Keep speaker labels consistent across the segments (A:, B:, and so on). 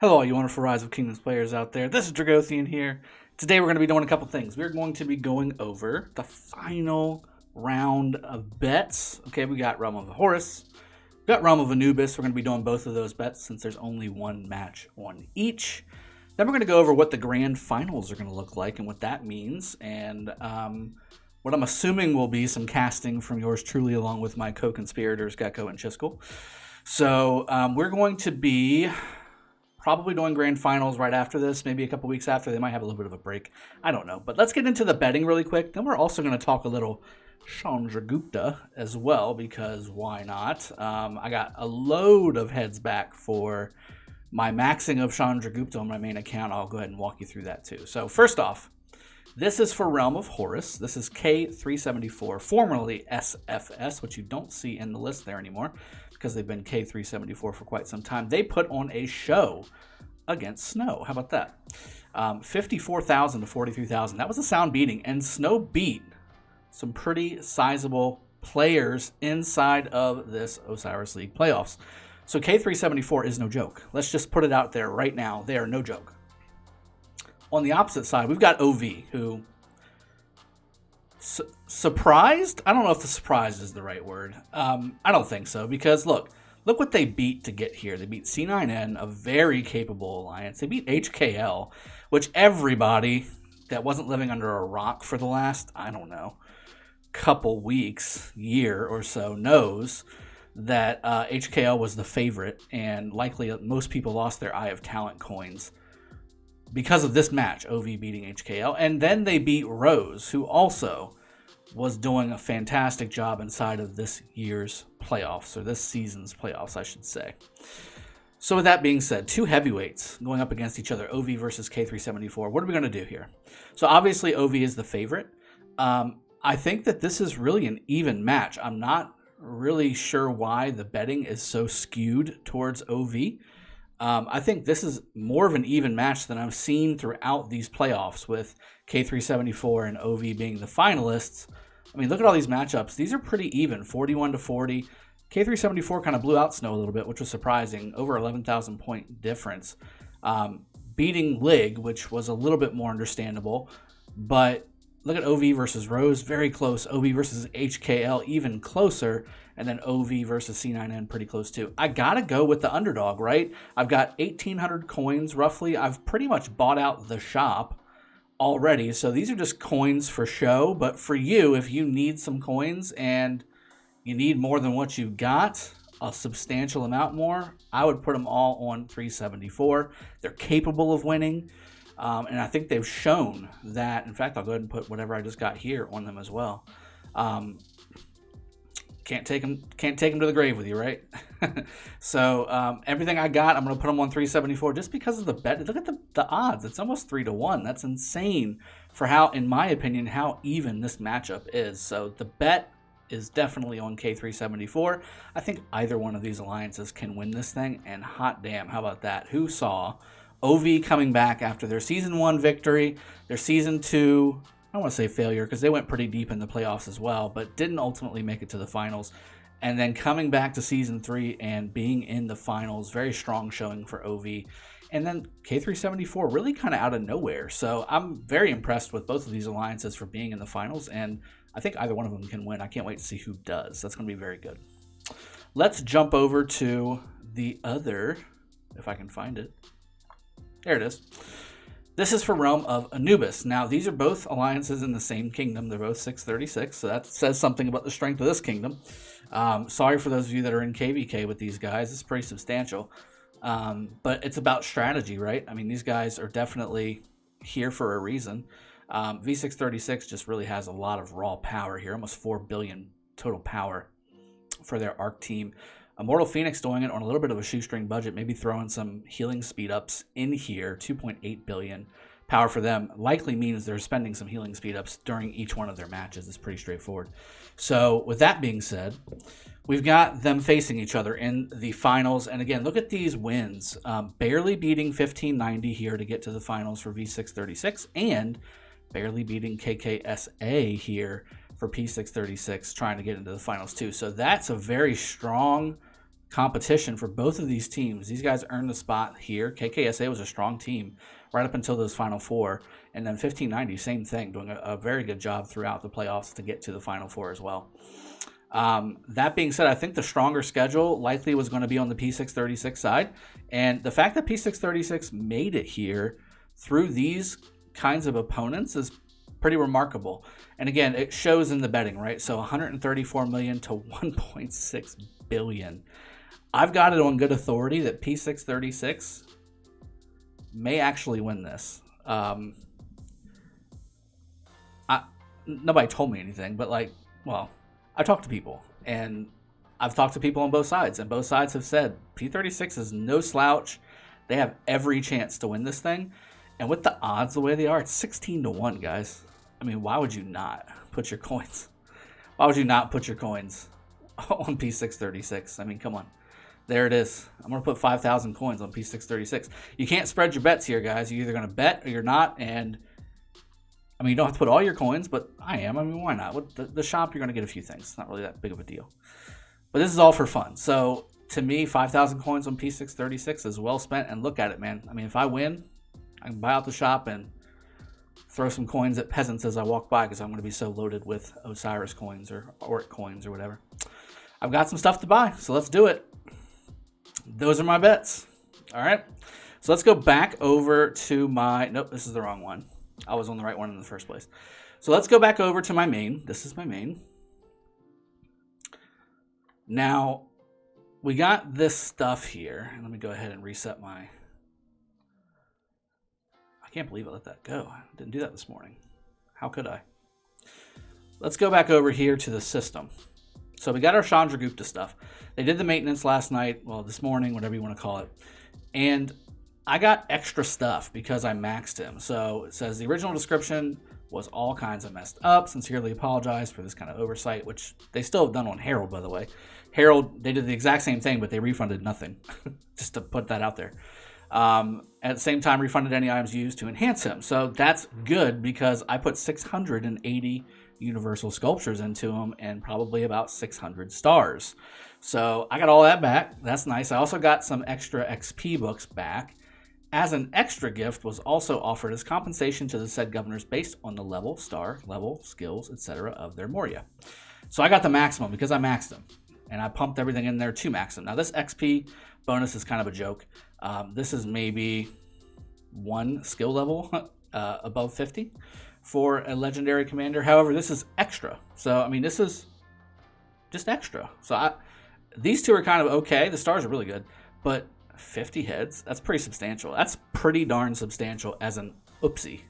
A: Hello, all you wonderful Rise of Kingdoms players out there. This is Dragothien here. Today we're going to be doing a couple things. We're going to be going over the final round of bets. Okay, we got Realm of Horus, we got Realm of Anubis. We're going to be doing both of those bets since there's only one match on each. Then we're going to go over what the grand finals are going to look like and what that means, and what I'm assuming will be some casting from yours truly, along with my co-conspirators Gecko and Chiskel. So we're going to be probably doing grand finals right after this, maybe a couple weeks after. They might have a little bit of a break. I don't know. But let's get into the betting really quick. Then we're also going to talk a little Chandra as well, because why not? I got a load of heads back for my maxing of Chandra on my main account. I'll go ahead and walk you through that too. So first off, this is for Realm of Horus. This is K374, formerly SFS, which you don't see in the list there anymore because they've been K374 for quite some time. They put on a show against Snow. How about that? 54,000 to 43,000. That was a sound beating, and Snow beat some pretty sizable players inside of this Osiris League playoffs. So K374 is no joke. Let's just put it out there right now. They are no joke. On the opposite side, we've got OV, who surprised? I don't know if the surprise is the right word. I don't think so, because look what they beat to get here. They beat C9N, a very capable alliance. They beat HKL, which everybody that wasn't living under a rock for the last, I don't know, couple weeks, year or so knows that HKL was the favorite, and likely most people lost their Eye of Talent coins because of this match, OV beating HKL. And then they beat Rose, who also was doing a fantastic job inside of this year's playoffs, or this season's playoffs, I should say. So with that being said, two heavyweights going up against each other, OV versus K374. What are we going to do here? So obviously OV is the favorite. I think that this is really an even match. I'm not really sure why the betting is so skewed towards OV. I think this is more of an even match than I've seen throughout these playoffs, with K374 and OV being the finalists. I mean, look at all these matchups. These are pretty even, 41 to 40. K374 kind of blew out Snow a little bit, which was surprising. Over 11,000 point difference. Beating Lig, which was a little bit more understandable. But look at OV versus Rose, very close. OV versus HKL, even closer. And then OV versus C9N, pretty close too. I gotta go with the underdog, right? I've got 1,800 coins roughly. I've pretty much bought out the shop already. So these are just coins for show. But for you, if you need some coins and you need more than what you've got, a substantial amount more, I would put them all on 374. They're capable of winning. And I think they've shown that. In fact, I'll go ahead and put whatever I just got here on them as well. Can't take them to the grave with you, right? So everything I got, I'm going to put them on 374 just because of the bet. Look at the odds. It's almost 3-1. That's insane for how, in my opinion, how even this matchup is. So the bet is definitely on K374. I think either one of these alliances can win this thing, and hot damn, how about that? Who saw OV coming back after their Season 1 victory, their Season 2, I don't want to say failure because they went pretty deep in the playoffs as well, but didn't ultimately make it to the finals. And then coming back to Season 3 and being in the finals, very strong showing for OV. And then K374 really kind of out of nowhere. So I'm very impressed with both of these alliances for being in the finals, and I think either one of them can win. I can't wait to see who does. That's going to be very good. Let's jump over to the other, if I can find it. There it is. This is for Realm of Anubis. Now, these are both alliances in the same kingdom. They're both 636, so that says something about the strength of this kingdom. Sorry for those of you that are in KVK with these guys. It's pretty substantial. But it's about strategy, right? I mean, these guys are definitely here for a reason. V636 just really has a lot of raw power here, almost 4 billion total power for their ARC team. Immortal Phoenix doing it on a little bit of a shoestring budget, maybe throwing some healing speed ups in here. 2.8 billion power for them likely means they're spending some healing speed ups during each one of their matches. It's pretty straightforward. So with that being said, we've got them facing each other in the finals. And again, look at these wins. Barely beating 1590 here to get to the finals for V636, and barely beating KKSA here for P636, trying to get into the finals too. So that's a very strong competition for both of these teams. These guys earned the spot here. KKSA was a strong team right up until those Final Four. And then 1590, same thing, doing a very good job throughout the playoffs to get to the Final Four as well. That being said, I think the stronger schedule likely was going to be on the P636 side. And the fact that P636 made it here through these kinds of opponents is pretty remarkable. And again, it shows in the betting, right? So 134 million to 1.6 billion. I've got it on good authority that P636 may actually win this. Nobody told me anything, but I talked to people, and I've talked to people on both sides, and both sides have said P36 is no slouch. They have every chance to win this thing. And with the odds the way they are, it's 16-1, guys. I mean, why would you not put your coins? Why would you not put your coins on P636? I mean, come on. There it is. I'm going to put 5,000 coins on P636. You can't spread your bets here, guys. You're either going to bet or you're not. And, I mean, you don't have to put all your coins, but I am. I mean, why not? With the shop, you're going to get a few things. It's not really that big of a deal. But this is all for fun. So, to me, 5,000 coins on P636 is well spent. And look at it, man. I mean, if I win, I can buy out the shop and throw some coins at peasants as I walk by because I'm going to be so loaded with Osiris coins or Oric coins or whatever. I've got some stuff to buy, so let's do it. Those are my bets. All right. So let's go back over to my... Nope, this is the wrong one. I was on the right one in the first place. So let's go back over to my main. This is my main. Now, we got this stuff here. Let me go ahead and reset my... I can't believe I let that go. I didn't do that this morning. How could I? Let's go back over here to the system. So we got our Chandragupta stuff. They did the maintenance last night, well, this morning, whatever you want to call it. And I got extra stuff because I maxed him. So it says the original description was all kinds of messed up. Sincerely apologize for this kind of oversight, which they still have done on Harold, by the way. Harold, they did the exact same thing, but they refunded nothing, just to put that out there. At the same time, refunded any items used to enhance him. So that's good because I put 680 universal sculptures into him and probably about 600 stars. So I got all that back. That's nice. I also got some extra XP books back. As an extra gift was also offered as compensation to the said governors based on the level, star, level, skills, etc. of their Moria. So I got the maximum because I maxed them. And I pumped everything in there to max them. Now this XP bonus is kind of a joke. This is maybe one skill level above 50 for a legendary commander. However, this is extra. So, I mean, this is just extra. So these two are kind of okay. The stars are really good. But 50 heads, that's pretty substantial. That's pretty darn substantial as an oopsie.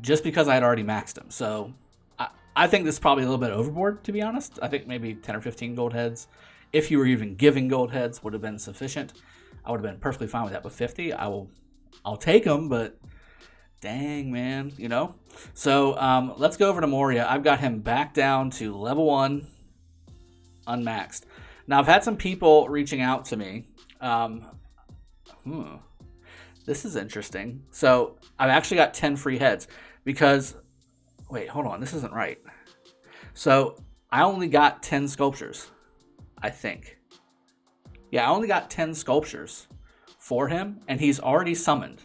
A: Just because I had already maxed them. So I think this is probably a little bit overboard, to be honest. I think maybe 10 or 15 gold heads, if you were even giving gold heads, would have been sufficient. I would have been perfectly fine with that. But 50, I'll take them, but dang, man, you know? So let's go over to Moria. I've got him back down to level 1, unmaxed. Now, I've had some people reaching out to me. This is interesting. So I've actually got 10 free heads because... Wait, hold on. This isn't right. So I only got 10 sculptures, I think. Yeah, I only got 10 sculptures for him, and he's already summoned.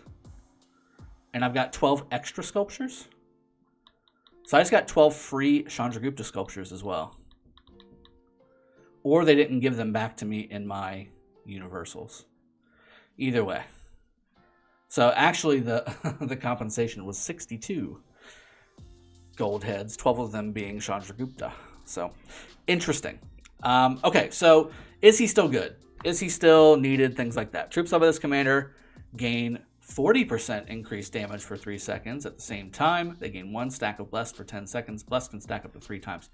A: And I've got 12 extra sculptures. So I just got 12 free Chandragupta sculptures as well. Or they didn't give them back to me in my universals. Either way. So actually the the compensation was 62 gold heads, 12 of them being Chandragupta. So interesting. Okay, so is he still good? Is he still needed? Things like that. Troops of this commander gain 40% increased damage for 3 seconds. At the same time, they gain 1 stack of Blessed for 10 seconds. Blessed can stack up to 3 times.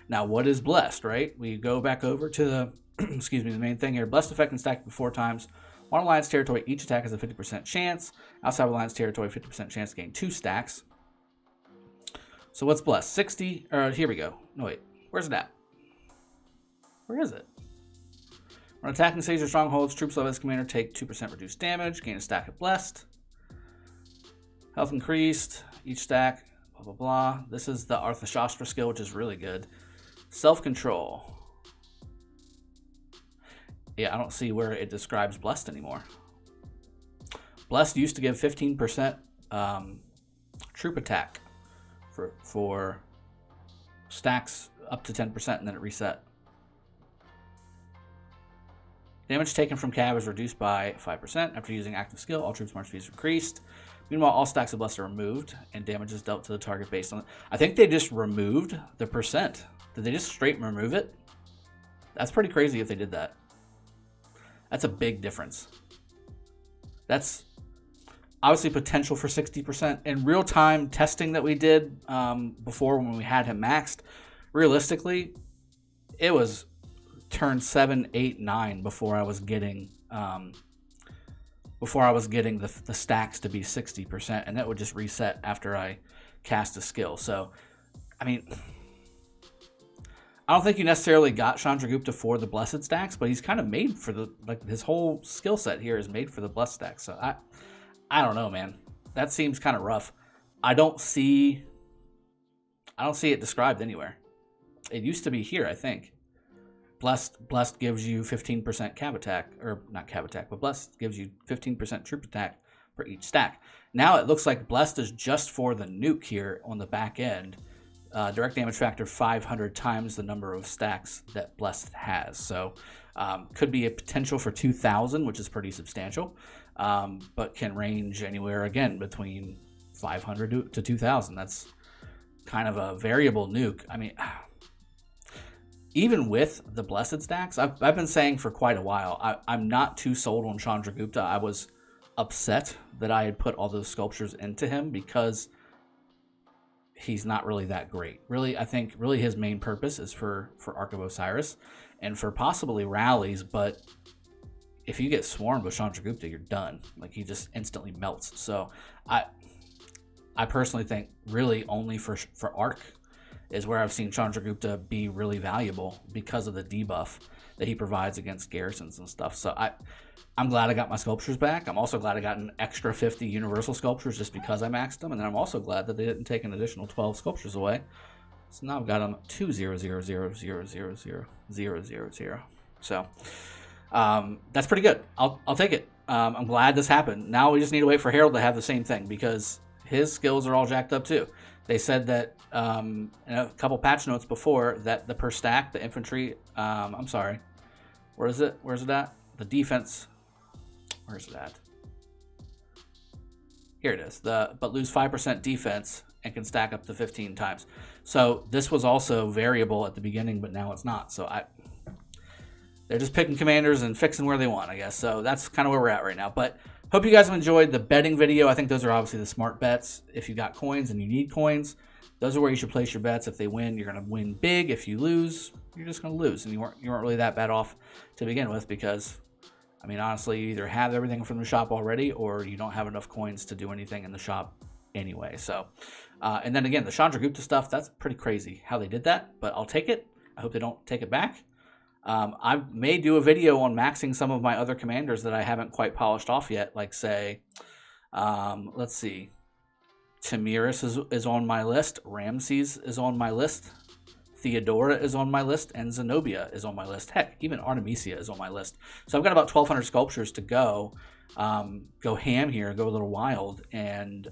A: Now, what is Blessed, right? We go back over to the, excuse me, the main thing here. Blessed effect can stack up to 4 times. On Alliance territory, each attack has a 50% chance. Outside of Alliance territory, 50% chance to gain 2 stacks. So what's Blessed? 60, here we go. No, wait, where's it at? Where is it? When attacking cities or strongholds, troops of this commander take 2% reduced damage, gain a stack of Blessed. Health increased, each stack, blah, blah, blah. This is the Arthashastra skill, which is really good. Self-control. Yeah, I don't see where it describes Blessed anymore. Blessed used to give 15% troop attack for stacks up to 10%, and then it reset. Damage taken from Cav is reduced by 5%. After using active skill, all troops' march speed is increased. Meanwhile, all stacks of Blessed are removed, and damage is dealt to the target based on it. I think they just removed the percent. Did they just straight remove it? That's pretty crazy if they did that. That's a big difference. That's obviously potential for 60%. In real-time testing that we did before when we had him maxed, realistically, it was turn 7, 8, 9 before I was getting the stacks to be 60%, and that would just reset after I cast a skill. So, I mean, I don't think you necessarily got Chandragupta for the Blessed stacks, but he's kind of made for the, like, his whole skill set here is made for the Blessed stacks. So I don't know, man. That seems kind of rough. I don't see it described anywhere. It used to be here, I think. Blessed gives you 15% cav attack, or not cav attack, but Blessed gives you 15% troop attack for each stack. Now it looks like Blessed is just for the nuke here on the back end. Direct damage factor 500 times the number of stacks that Blessed has. So could be a potential for 2,000, which is pretty substantial, but can range anywhere, again, between 500 to 2,000. That's kind of a variable nuke. I mean, even with the Blessed stacks, I've been saying for quite a while, I'm not too sold on Chandragupta. I was upset that I had put all those sculptures into him because he's not really that great. Really, I think really his main purpose is for Ark of Osiris and for possibly rallies, but if you get swarmed with Chandragupta, you're done. Like, he just instantly melts. So I personally think really only for Ark is where I've seen Chandragupta be really valuable because of the debuff that he provides against garrisons and stuff. So I'm glad I got my sculptures back. I'm also glad I got an extra 50 universal sculptures just because I maxed them. And then I'm also glad that they didn't take an additional 12 sculptures away. So now I've got them 2,0,0,0,0,0,0,0,0,0. So that's pretty good. I'll take it. I'm glad this happened. Now we just need to wait for Harold to have the same thing because his skills are all jacked up too. They said that in a couple patch notes before that the per stack, the infantry, I'm sorry, where is it? Where's it at? The defense, where's it at? Here it is. But lose 5% defense and can stack up to 15 times. So this was also variable at the beginning, but now it's not. So they're just picking commanders and fixing where they want, I guess. So that's kind of where we're at right now. But hope you guys have enjoyed the betting video. I think those are obviously the smart bets. If you got coins and you need coins, those are where you should place your bets. If they win, you're going to win big. If you lose, you're just going to lose. And you weren't really that bad off to begin with because, I mean, honestly, you either have everything from the shop already or you don't have enough coins to do anything in the shop anyway. So, and then again, the Chandragupta stuff, that's pretty crazy how they did that, but I'll take it. I hope they don't take it back. I may do a video on maxing some of my other commanders that I haven't quite polished off yet, like say, let's see, Tamiris is on my list, Ramses is on my list, Theodora is on my list, and Zenobia is on my list. Heck, even Artemisia is on my list. So I've got about 1,200 sculptures to go ham here, go a little wild, and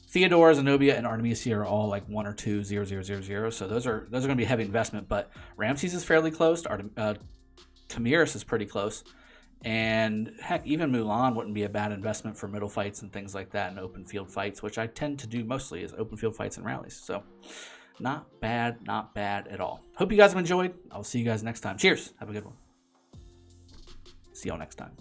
A: Theodora, Zenobia, and Artemisia are all like 1 or 2, 0, 0, 0, 0. So those are going to be a heavy investment. But Ramses is fairly close. Tamiris is pretty close. And heck, even Mulan wouldn't be a bad investment for middle fights and things like that and open field fights, which I tend to do mostly is open field fights and rallies. So not bad at all. Hope you guys have enjoyed. I'll see you guys next time. Cheers. Have a good one. See y'all next time.